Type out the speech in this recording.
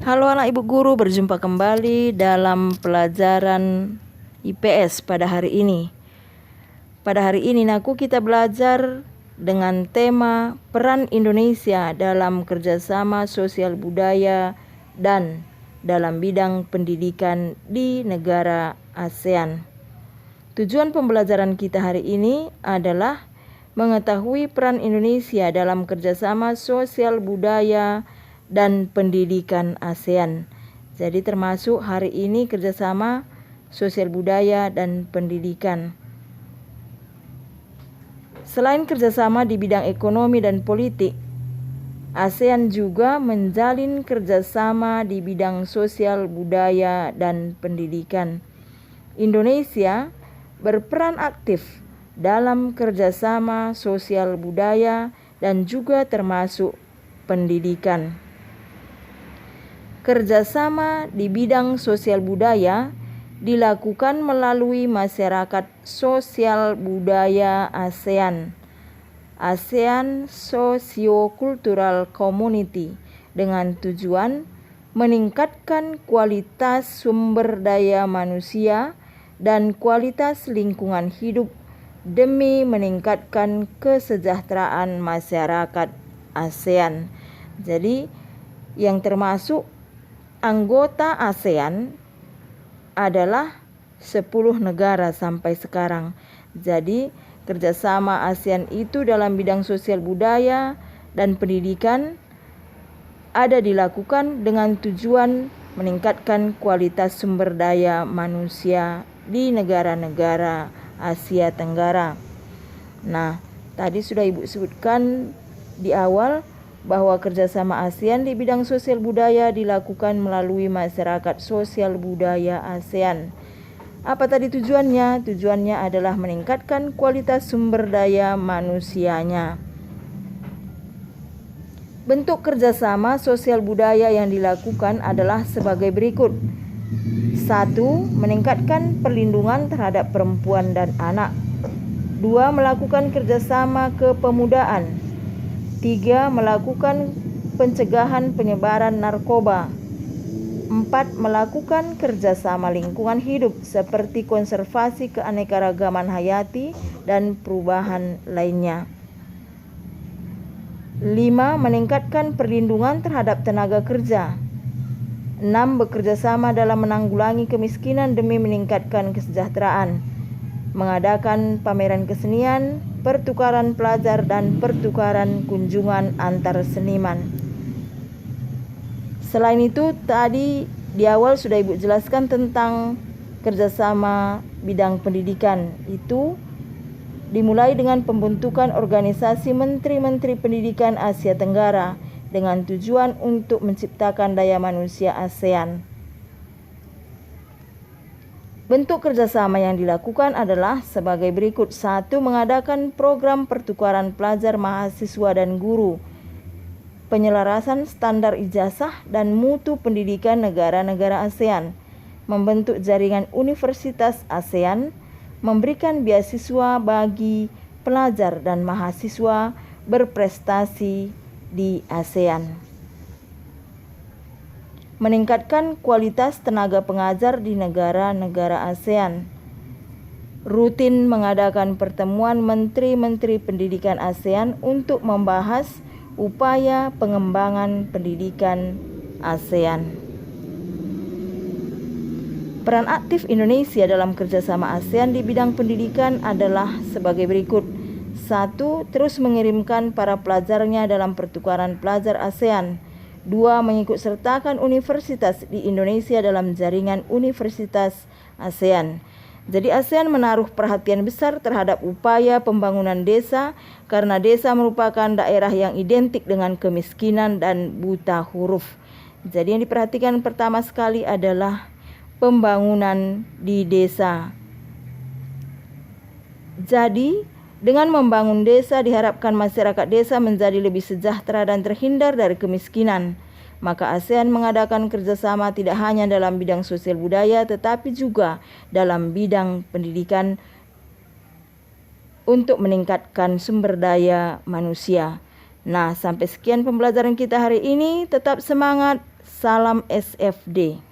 Halo anak ibu guru, berjumpa kembali dalam pelajaran IPS pada hari ini. Pada hari ini kita belajar dengan tema peran Indonesia dalam kerjasama sosial budaya dan dalam bidang pendidikan di negara ASEAN. Tujuan pembelajaran kita hari ini adalah mengetahui peran Indonesia dalam kerjasama sosial budaya dan pendidikan ASEAN. Jadi termasuk hari ini kerjasama sosial budaya dan pendidikan. Selain kerjasama di bidang ekonomi dan politik, ASEAN juga menjalin kerjasama di bidang sosial budaya dan pendidikan. Indonesia berperan aktif dalam kerjasama sosial budaya dan juga termasuk pendidikan. Kerjasama di bidang sosial budaya dilakukan melalui masyarakat sosial budaya ASEAN, ASEAN Socio-Cultural Community, dengan tujuan meningkatkan kualitas sumber daya manusia dan kualitas lingkungan hidup demi meningkatkan kesejahteraan masyarakat ASEAN. Jadi yang termasuk anggota ASEAN adalah 10 negara sampai sekarang. Jadi kerjasama ASEAN itu dalam bidang sosial budaya dan pendidikan ada dilakukan dengan tujuan meningkatkan kualitas sumber daya manusia di negara-negara Asia Tenggara. Nah, tadi sudah Ibu sebutkan di awal bahwa kerjasama ASEAN di bidang sosial budaya dilakukan melalui masyarakat sosial budaya ASEAN. Apa tadi tujuannya? Tujuannya adalah meningkatkan kualitas sumber daya manusianya. Bentuk kerjasama sosial budaya yang dilakukan adalah sebagai berikut. 1. Meningkatkan perlindungan terhadap perempuan dan anak. 2. Melakukan kerjasama kepemudaan. 3. Melakukan pencegahan penyebaran narkoba. 4. Melakukan kerjasama lingkungan hidup seperti konservasi keanekaragaman hayati dan perubahan lainnya. 5. Meningkatkan perlindungan terhadap tenaga kerja. 6. Bekerjasama dalam menanggulangi kemiskinan demi meningkatkan kesejahteraan. Mengadakan pameran kesenian, pertukaran pelajar, dan pertukaran kunjungan antar seniman. Selain itu, tadi di awal sudah Ibu jelaskan tentang kerjasama bidang pendidikan. Itu dimulai dengan pembentukan organisasi Menteri-Menteri Pendidikan Asia Tenggara dengan tujuan untuk menciptakan daya manusia ASEAN. Bentuk kerjasama yang dilakukan adalah sebagai berikut. 1. Mengadakan program pertukaran pelajar, mahasiswa, dan guru. Penyelarasan standar ijazah dan mutu pendidikan negara-negara ASEAN. Membentuk jaringan universitas ASEAN. Memberikan beasiswa bagi pelajar dan mahasiswa berprestasi di ASEAN. Meningkatkan kualitas tenaga pengajar di negara-negara ASEAN. Rutin mengadakan pertemuan Menteri-Menteri Pendidikan ASEAN untuk membahas upaya pengembangan pendidikan ASEAN. Peran aktif Indonesia dalam kerjasama ASEAN di bidang pendidikan adalah sebagai berikut. 1. Terus mengirimkan para pelajarnya dalam pertukaran pelajar ASEAN. 2. Mengikut sertakan universitas di Indonesia dalam jaringan universitas ASEAN. Jadi ASEAN menaruh perhatian besar terhadap upaya pembangunan desa karena desa merupakan daerah yang identik dengan kemiskinan dan buta huruf. Jadi yang diperhatikan pertama sekali adalah pembangunan di desa. Jadi dengan membangun desa diharapkan masyarakat desa menjadi lebih sejahtera dan terhindar dari kemiskinan. Maka ASEAN mengadakan kerjasama tidak hanya dalam bidang sosial budaya tetapi juga dalam bidang pendidikan untuk meningkatkan sumber daya manusia. Nah, sampai sekian pembelajaran kita hari ini. Tetap semangat, Salam SFD.